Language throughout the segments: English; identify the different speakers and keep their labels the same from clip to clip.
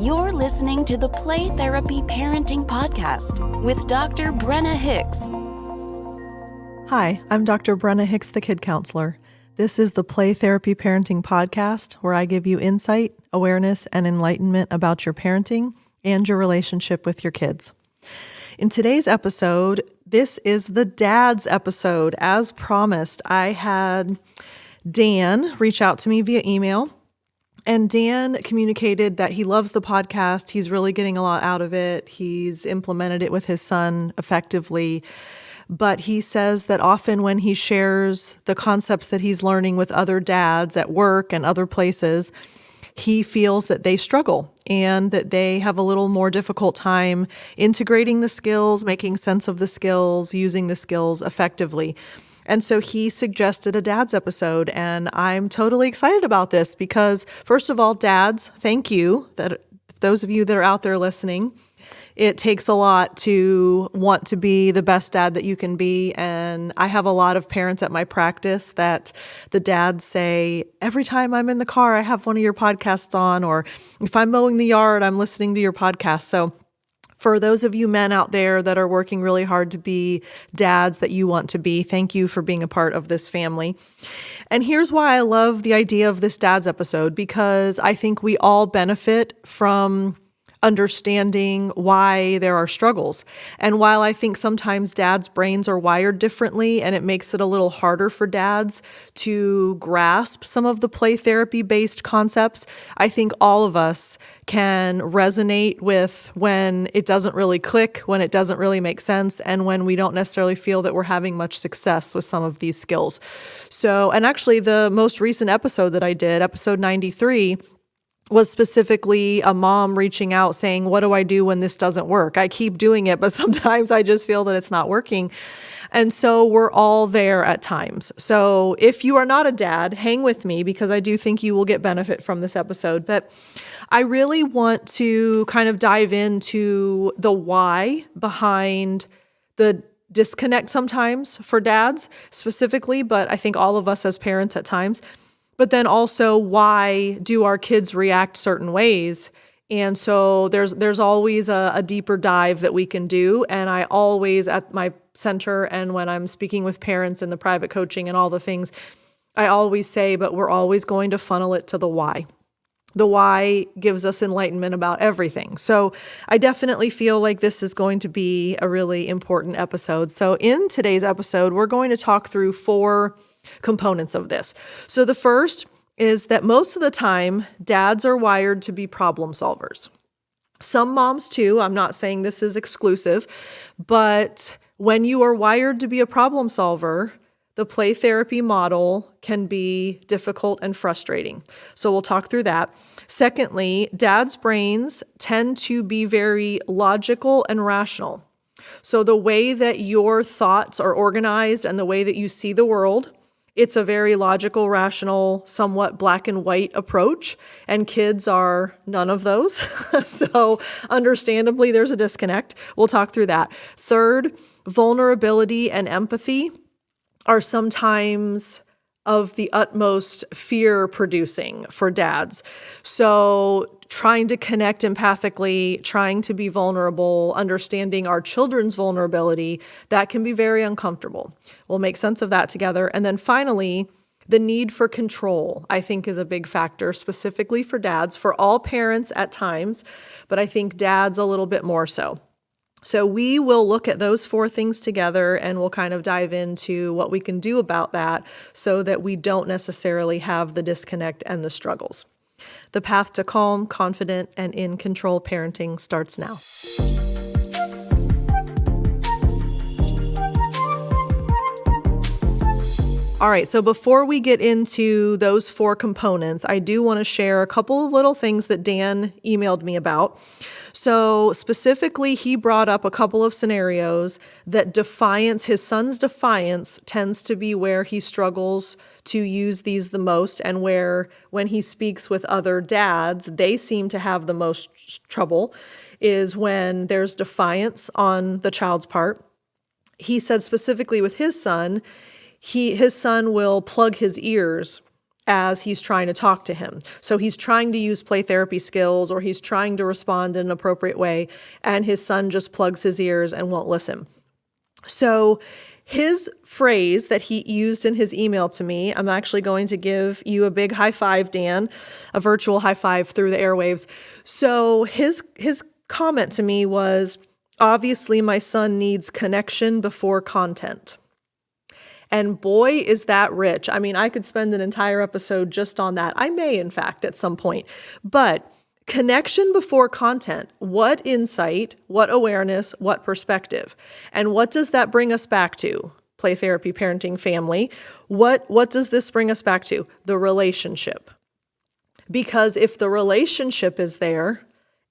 Speaker 1: You're listening to the Play Therapy Parenting Podcast with Dr. Brenna Hicks.
Speaker 2: Hi, I'm Dr. Brenna Hicks, the Kid Counselor. This is the Play Therapy Parenting Podcast, where I give you insight, awareness, and enlightenment about your parenting and your relationship with your kids. In today's episode, this is the Dad's episode. As promised, I had Dan reach out to me via email. And Dan communicated that he loves the podcast. He's really getting a lot out of it. He's implemented it with his son effectively. But he says that often when he shares the concepts that he's learning with other dads at work and other places, he feels that they struggle and that they have a little more difficult time integrating the skills, making sense of the skills, using the skills effectively. And so he suggested a dad's episode, and I'm totally excited about this because, first of all, dads, thank you, that those of you that are out there listening. It takes a lot to want to be the best dad that you can be, and I have a lot of parents at my practice that the dads say, every time I'm in the car, I have one of your podcasts on, or if I'm mowing the yard, I'm listening to your podcast. So for those of you men out there that are working really hard to be dads that you want to be, thank you for being a part of this family. And here's why I love the idea of this dad's episode, because I think we all benefit from understanding why there are struggles. And while I think sometimes dads' brains are wired differently and it makes it a little harder for dads to grasp some of the play therapy-based concepts, I think all of us can resonate with when it doesn't really click, when it doesn't really make sense, and when we don't necessarily feel that we're having much success with some of these skills. So, and actually the most recent episode that I did, episode 93, was specifically a mom reaching out saying, what do I do when this doesn't work? I keep doing it, but sometimes I just feel that it's not working. And so we're all there at times. So if you are not a dad, hang with me because I do think you will get benefit from this episode. But I really want to kind of dive into the why behind the disconnect sometimes for dads specifically, but I think all of us as parents at times. But then also, why do our kids react certain ways? And so there's always a deeper dive that we can do. And I always, at my center and when I'm speaking with parents in the private coaching and all the things, I always say, but we're always going to funnel it to the why. The why gives us enlightenment about everything. So I definitely feel like this is going to be a really important episode. So in today's episode, we're going to talk through 4 components of this. So the first is that most of the time, dads are wired to be problem solvers. Some moms too, I'm not saying this is exclusive, but when you are wired to be a problem solver, the play therapy model can be difficult and frustrating. So we'll talk through that. Secondly, dads' brains tend to be very logical and rational. So the way that your thoughts are organized and the way that you see the world, it's a very logical, rational, somewhat black and white approach, and kids are none of those. So understandably, there's a disconnect. We'll talk through that. Third, vulnerability and empathy are sometimes of the utmost fear producing for dads. So trying to connect empathically, trying to be vulnerable, understanding our children's vulnerability, that can be very uncomfortable. We'll make sense of that together. And then finally, the need for control, I think, is a big factor, specifically for dads, for all parents at times, but I think dads a little bit more so. So we will look at those 4 things together and we'll kind of dive into what we can do about that so that we don't necessarily have the disconnect and the struggles. The path to calm, confident, and in control parenting starts now. All right, so before we get into those 4 components, I do want to share a couple of little things that Dan emailed me about. So specifically, he brought up a couple of scenarios that his son's defiance tends to be where he struggles to use these the most, and where when he speaks with other dads, they seem to have the most trouble, is when there's defiance on the child's part. He said specifically with his son, his son will plug his ears as he's trying to talk to him. So he's trying to use play therapy skills, or he's trying to respond in an appropriate way, and his son just plugs his ears and won't listen. So his phrase that he used in his email to me, I'm actually going to give you a big high five, Dan, a virtual high five through the airwaves. So his comment to me was, obviously my son needs connection before content. And boy, is that rich. I mean, I could spend an entire episode just on that. I may, in fact, at some point. But connection before content. What insight, what awareness, what perspective? And what does that bring us back to? Play therapy, parenting, family. What does this bring us back to? The relationship. Because if the relationship is there,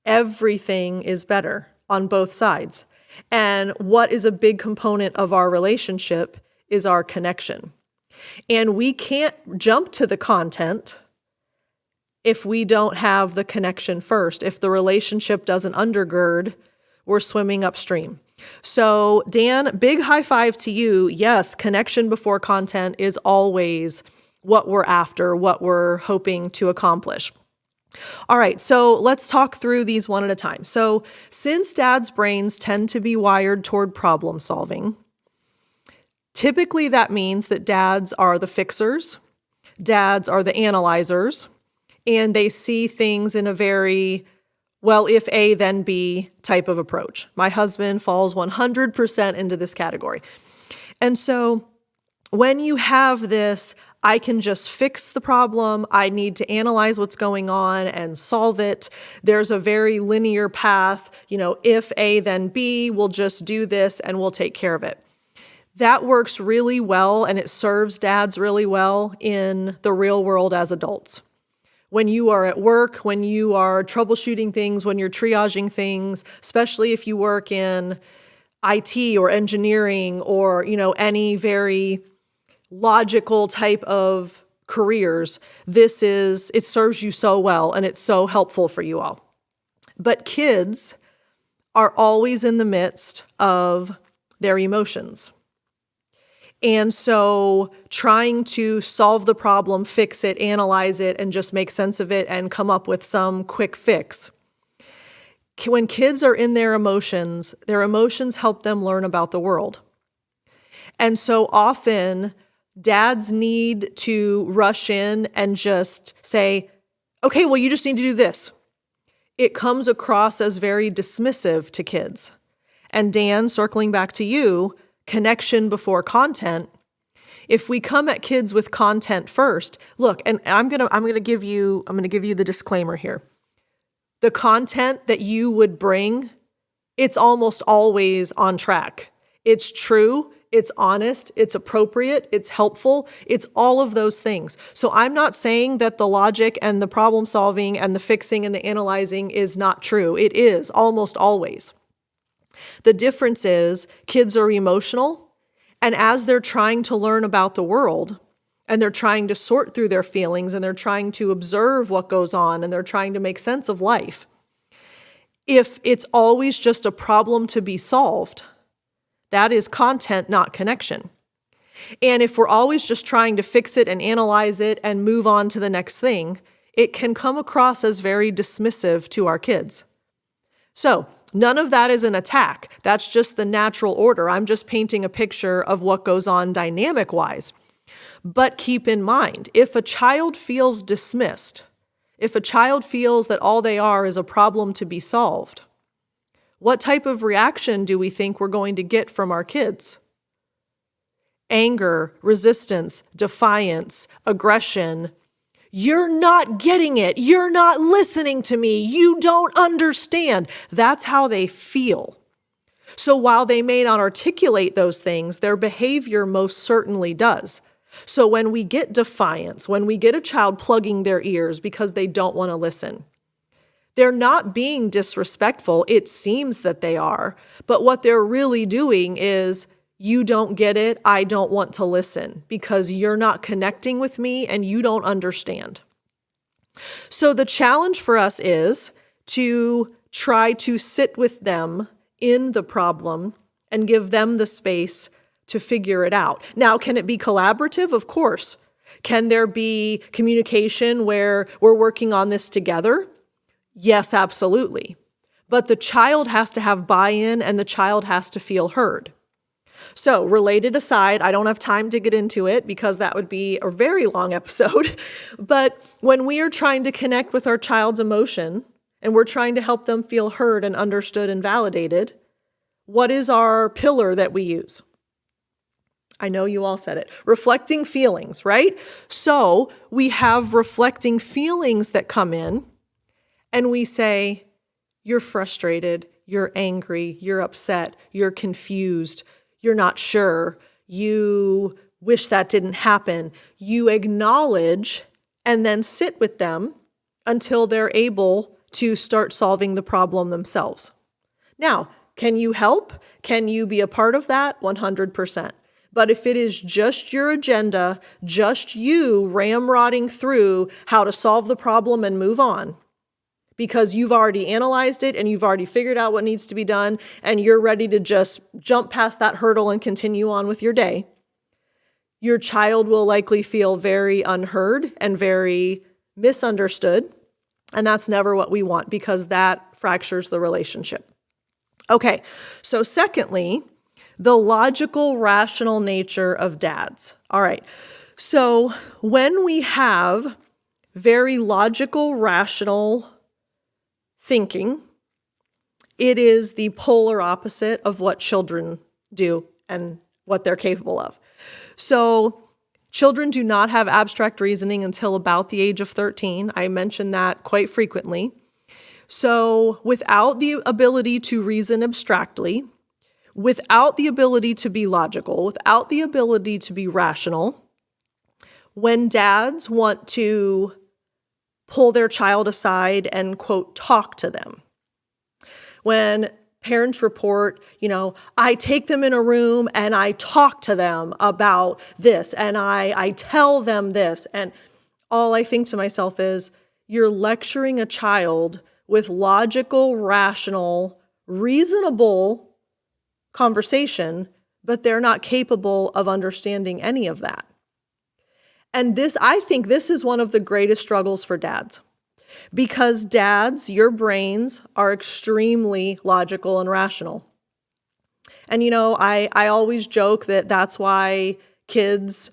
Speaker 2: everything is better on both sides. And what is a big component of our relationship is our connection. And we can't jump to the content if we don't have the connection first. If the relationship doesn't undergird, we're swimming upstream. So Dan, big high five to you. Yes, connection before content is always what we're after, what we're hoping to accomplish. All right, so let's talk through these one at a time. So since dads' brains tend to be wired toward problem solving, typically that means that dads are the fixers, dads are the analyzers, and they see things in a very, well, if A, then B type of approach. My husband falls 100% into this category. And so when you have this, I can just fix the problem, I need to analyze what's going on and solve it. There's a very linear path, if A, then B, we'll just do this and we'll take care of it. That works really well, and it serves dads really well in the real world as adults. When you are at work, when you are troubleshooting things, when you're triaging things, especially if you work in IT or engineering or, any very logical type of careers, it serves you so well, and it's so helpful for you all. But kids are always in the midst of their emotions. And so trying to solve the problem, fix it, analyze it, and just make sense of it and come up with some quick fix. When kids are in their emotions help them learn about the world. And so often, dads need to rush in and just say, okay, well, you just need to do this. It comes across as very dismissive to kids. And Dan, circling back to you, connection before content. If we come at kids with content first, look, and I'm gonna give you the disclaimer here. The content that you would bring, it's almost always on track. It's true, it's honest, it's appropriate, it's helpful, it's all of those things. So I'm not saying that the logic and the problem solving and the fixing and the analyzing is not true. It is almost always. The difference is kids are emotional, and as they're trying to learn about the world, and they're trying to sort through their feelings, and they're trying to observe what goes on, and they're trying to make sense of life, if it's always just a problem to be solved, that is content, not connection. And if we're always just trying to fix it and analyze it and move on to the next thing, it can come across as very dismissive to our kids. So none of that is an attack. That's just the natural order. I'm just painting a picture of what goes on dynamic-wise. But keep in mind, if a child feels dismissed, if a child feels that all they are is a problem to be solved, what type of reaction do we think we're going to get from our kids? Anger, resistance, defiance, aggression. You're not getting it. You're not listening to me. You don't understand. That's how they feel. So while they may not articulate those things, their behavior most certainly does. So when we get defiance, when we get a child plugging their ears because they don't want to listen, they're not being disrespectful. It seems that they are. But what they're really doing is, you don't get it, I don't want to listen because you're not connecting with me and you don't understand. So the challenge for us is to try to sit with them in the problem and give them the space to figure it out. Now, can it be collaborative? Of course. Can there be communication where we're working on this together? Yes, absolutely. But the child has to have buy-in and the child has to feel heard. So, related aside, I don't have time to get into it because that would be a very long episode. But when we are trying to connect with our child's emotion and we're trying to help them feel heard and understood and validated, what is our pillar that we use? I know you all said it. Reflecting feelings, right? So we have reflecting feelings that come in and we say, you're frustrated, you're angry, you're upset, you're confused, you're not sure, you wish that didn't happen. You acknowledge and then sit with them until they're able to start solving the problem themselves. Now, can you help? Can you be a part of that? 100%. But if it is just your agenda, just you ramrodding through how to solve the problem and move on, because you've already analyzed it and you've already figured out what needs to be done and you're ready to just jump past that hurdle and continue on with your day, your child will likely feel very unheard and very misunderstood. And that's never what we want because that fractures the relationship. Okay, so secondly, the logical, rational nature of dads. All right, so when we have very logical, rational thinking, it is the polar opposite of what children do and what they're capable of. So children do not have abstract reasoning until about the age of 13. I mention that quite frequently. So without the ability to reason abstractly, without the ability to be logical, without the ability to be rational, when dads want to pull their child aside and, quote, talk to them, when parents report, I take them in a room and I talk to them about this and I tell them this, and all I think to myself is, you're lecturing a child with logical, rational, reasonable conversation, but they're not capable of understanding any of that. And I think this is one of the greatest struggles for dads. Because dads, your brains are extremely logical and rational. And I always joke that that's why kids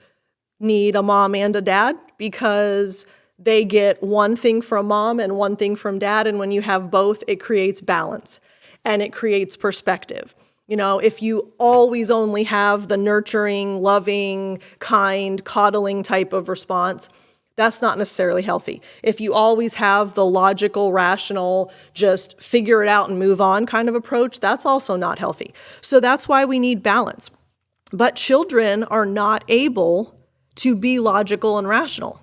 Speaker 2: need a mom and a dad, because they get one thing from mom and one thing from dad. And when you have both, it creates balance and it creates perspective. If you always only have the nurturing, loving, kind, coddling type of response, that's not necessarily healthy. If you always have the logical, rational, just figure it out and move on kind of approach, that's also not healthy. So that's why we need balance. But children are not able to be logical and rational.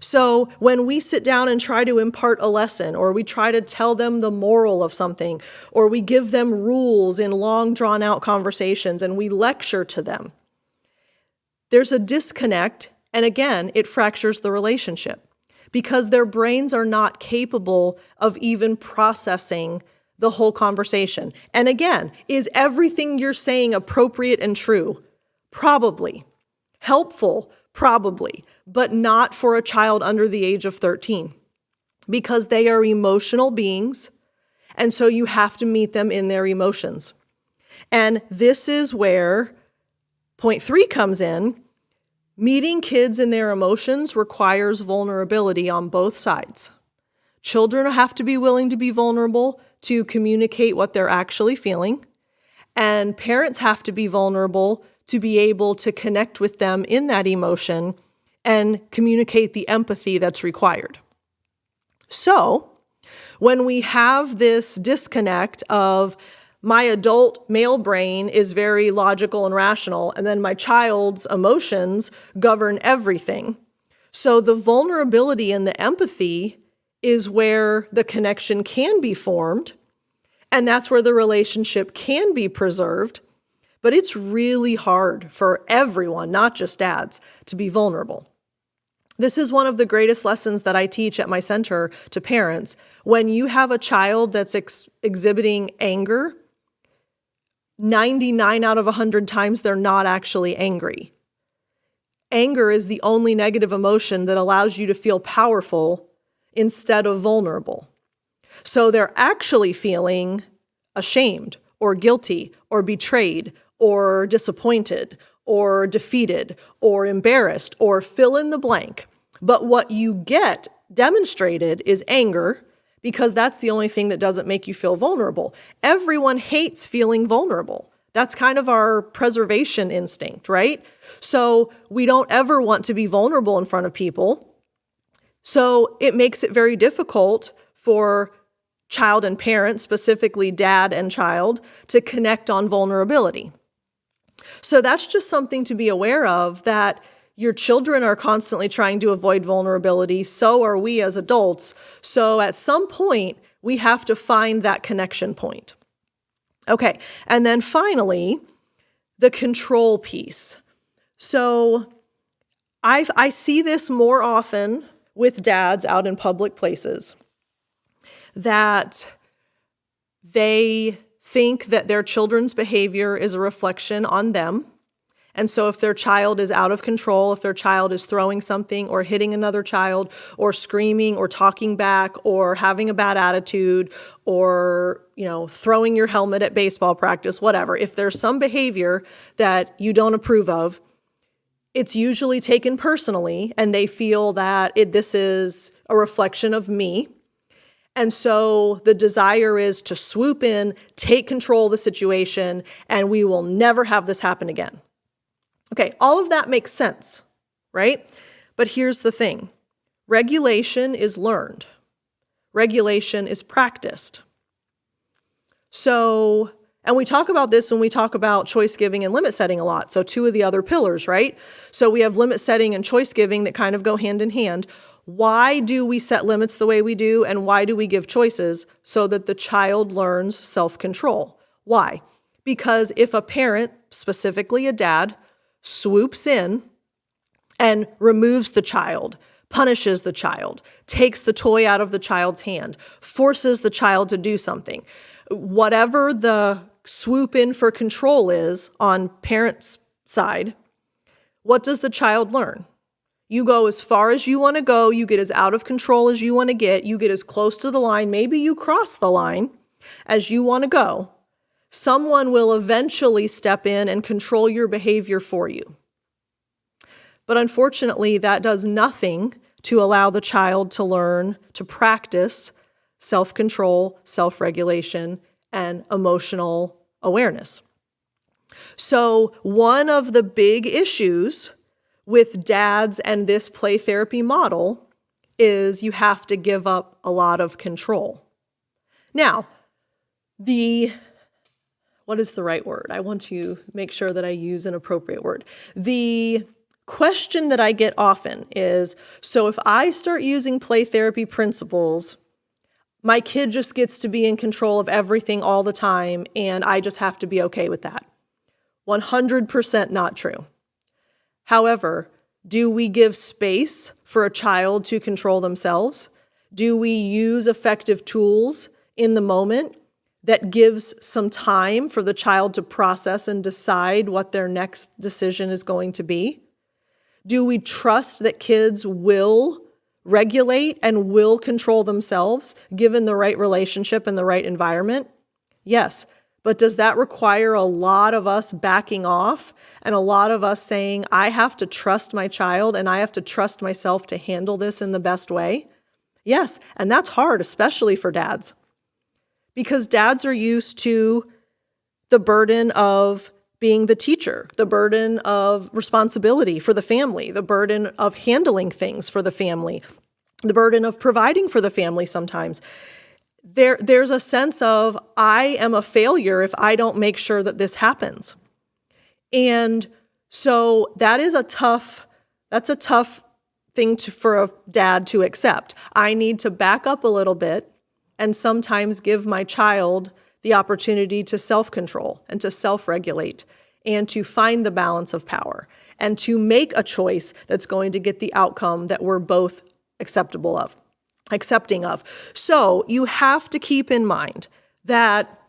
Speaker 2: So when we sit down and try to impart a lesson, or we try to tell them the moral of something, or we give them rules in long drawn out conversations and we lecture to them, there's a disconnect. And again, it fractures the relationship because their brains are not capable of even processing the whole conversation. And again, is everything you're saying appropriate and true? Probably. Helpful? Probably. But not for a child under the age of 13 because they are emotional beings. And so you have to meet them in their emotions. And this is where point 3 comes in. Meeting kids in their emotions requires vulnerability on both sides. Children have to be willing to be vulnerable to communicate what they're actually feeling. And parents have to be vulnerable to be able to connect with them in that emotion and communicate the empathy that's required. So, when we have this disconnect of my adult male brain is very logical and rational, and then my child's emotions govern everything. So the vulnerability and the empathy is where the connection can be formed, and that's where the relationship can be preserved. But it's really hard for everyone, not just dads, to be vulnerable. This is one of the greatest lessons that I teach at my center to parents. When you have a child that's exhibiting anger, 99 out of 100 times they're not actually angry. Anger is the only negative emotion that allows you to feel powerful instead of vulnerable. So they're actually feeling ashamed or guilty or betrayed or disappointed or defeated or embarrassed or fill in the blank. But what you get demonstrated is anger, because that's the only thing that doesn't make you feel vulnerable. Everyone hates feeling vulnerable. That's kind of our preservation instinct, right? So we don't ever want to be vulnerable in front of people. So it makes it very difficult for child and parent, specifically dad and child, to connect on vulnerability. So that's just something to be aware of, that your children are constantly trying to avoid vulnerability. So are we as adults. So at some point, we have to find that connection point. Okay, and then finally, the control piece. So I see this more often with dads out in public places, that they think that their children's behavior is a reflection on them. And so if their child is out of control, if their child is throwing something or hitting another child or screaming or talking back or having a bad attitude or, throwing your helmet at baseball practice, whatever, if there's some behavior that you don't approve of, it's usually taken personally and they feel that this is a reflection of me. And so the desire is to swoop in, take control of the situation, and we will never have this happen again. Okay, all of that makes sense, right? But here's the thing. Regulation is learned. Regulation is practiced. So, and we talk about this when we talk about choice giving and limit setting a lot. So two of the other pillars, right? So we have limit setting and choice giving that kind of go hand in hand. Why do we set limits the way we do, and why do we give choices? So that the child learns self-control. Why? Because if a parent, specifically a dad, swoops in and removes the child, punishes the child, takes the toy out of the child's hand, forces the child to do something, whatever the swoop in for control is on parents' side, what does the child learn? You go as far as you want to go, you get as out of control as you want to get, you get as close to the line, maybe you cross the line as you want to go. Someone will eventually step in and control your behavior for you. But unfortunately, that does nothing to allow the child to learn to practice self-control, self-regulation, and emotional awareness. So one of the big issues with dads and this play therapy model is you have to give up a lot of control. Now, what is the right word? I want to make sure that I use an appropriate word. The question that I get often is, so if I start using play therapy principles, my kid just gets to be in control of everything all the time, and I just have to be okay with that. 100% not true. However, do we give space for a child to control themselves? Do we use effective tools in the moment that gives some time for the child to process and decide what their next decision is going to be? Do we trust that kids will regulate and will control themselves given the right relationship and the right environment? Yes. But does that require a lot of us backing off and a lot of us saying, I have to trust my child and I have to trust myself to handle this in the best way? Yes. And that's hard, especially for dads. Because dads are used to the burden of being the teacher, the burden of responsibility for the family, the burden of handling things for the family, the burden of providing for the family sometimes. There's a sense of, I am a failure if I don't make sure that this happens. And so that's a tough thing for a dad to accept. I need to back up a little bit and sometimes give my child the opportunity to self-control and to self-regulate and to find the balance of power and to make a choice that's going to get the outcome that we're both accepting of. So you have to keep in mind that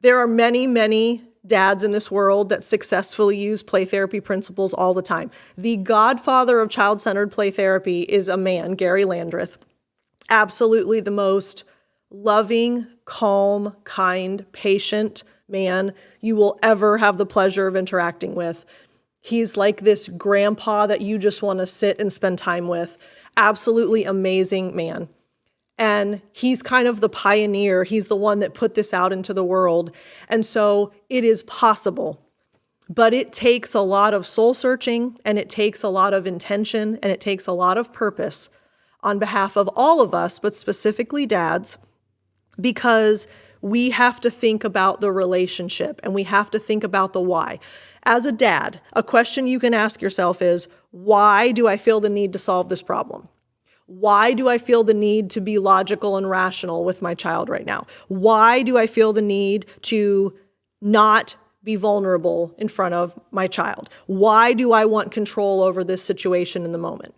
Speaker 2: there are many, many dads in this world that successfully use play therapy principles all the time. The godfather of child-centered play therapy is a man, Gary Landreth. Absolutely the most loving, calm, kind, patient man you will ever have the pleasure of interacting with. He's like this grandpa that you just want to sit and spend time with. Absolutely amazing man. And he's kind of the pioneer. He's the one that put this out into the world. And so it is possible. But it takes a lot of soul searching, and it takes a lot of intention, and it takes a lot of purpose on behalf of all of us, but specifically dads, because we have to think about the relationship and we have to think about the why. As a dad, a question you can ask yourself is, why do I feel the need to solve this problem? Why do I feel the need to be logical and rational with my child right now? Why do I feel the need to not be vulnerable in front of my child? Why do I want control over this situation in the moment?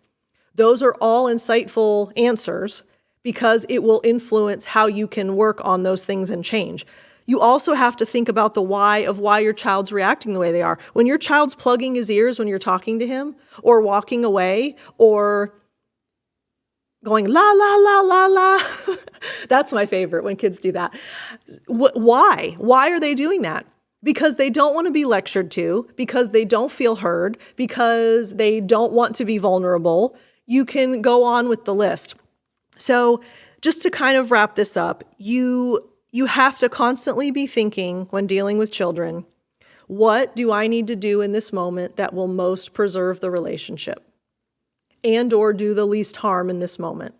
Speaker 2: Those are all insightful answers because it will influence how you can work on those things and change. You also have to think about the why of why your child's reacting the way they are. When your child's plugging his ears when you're talking to him, or walking away, or going la, la, la, la, la. That's my favorite when kids do that. Why? Why are they doing that? Because they don't want to be lectured to, because they don't feel heard, because they don't want to be vulnerable. You can go on with the list. So just to kind of wrap this up, you have to constantly be thinking when dealing with children, what do I need to do in this moment that will most preserve the relationship and or do the least harm in this moment?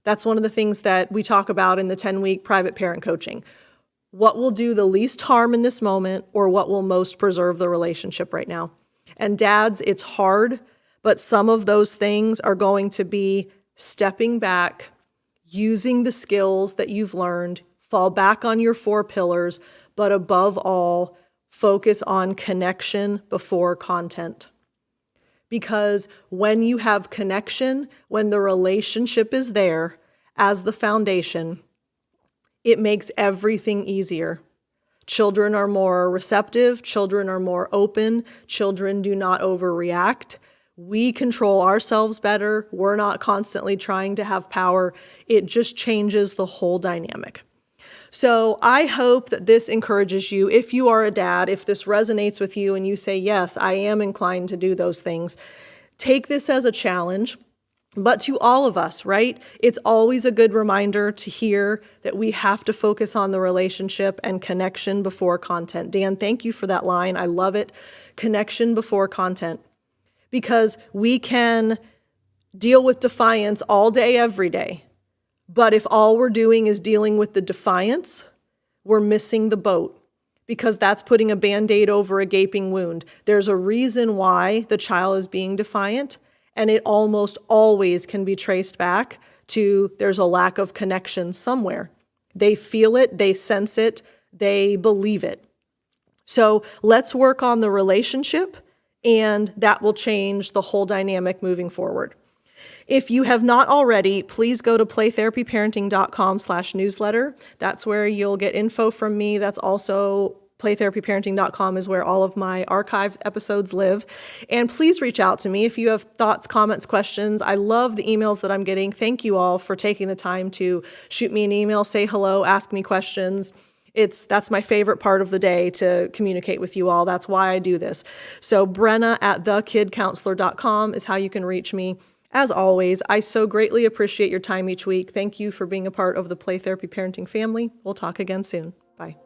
Speaker 2: That's one of the things that we talk about in the 10-week private parent coaching. What will do the least harm in this moment, or what will most preserve the relationship right now? And dads, it's hard, but some of those things are going to be stepping back, using the skills that you've learned, fall back on your 4 pillars, but above all, focus on connection before content. Because when you have connection, when the relationship is there as the foundation, it makes everything easier. Children are more receptive, children are more open, children do not overreact. We control ourselves better. We're not constantly trying to have power. It just changes the whole dynamic. So I hope that this encourages you. If you are a dad, if this resonates with you and you say, yes, I am inclined to do those things, take this as a challenge. But to all of us, right? It's always a good reminder to hear that we have to focus on the relationship and connection before content. Dan, thank you for that line. I love it. Connection before content. Because we can deal with defiance all day, every day. But if all we're doing is dealing with the defiance, we're missing the boat, because that's putting a Band-Aid over a gaping wound. There's a reason why the child is being defiant, and it almost always can be traced back to there's a lack of connection somewhere. They feel it, they sense it, they believe it. So let's work on the relationship, and that will change the whole dynamic moving forward. If you have not already, please go to playtherapyparenting.com/newsletter. That's where you'll get info from me. That's also playtherapyparenting.com is where all of my archived episodes live. And please reach out to me if you have thoughts, comments, questions. I love the emails that I'm getting. Thank you all for taking the time to shoot me an email, say hello, ask me questions. That's my favorite part of the day, to communicate with you all. That's why I do this. So Brenna@thekidcounselor.com is how you can reach me. As always, I so greatly appreciate your time each week. Thank you for being a part of the Play Therapy Parenting family. We'll talk again soon. Bye.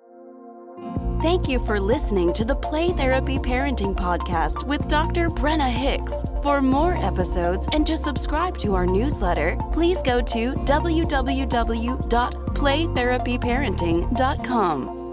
Speaker 1: Thank you for listening to the Play Therapy Parenting Podcast with Dr. Brenna Hicks. For more episodes and to subscribe to our newsletter, please go to www.playtherapyparenting.com.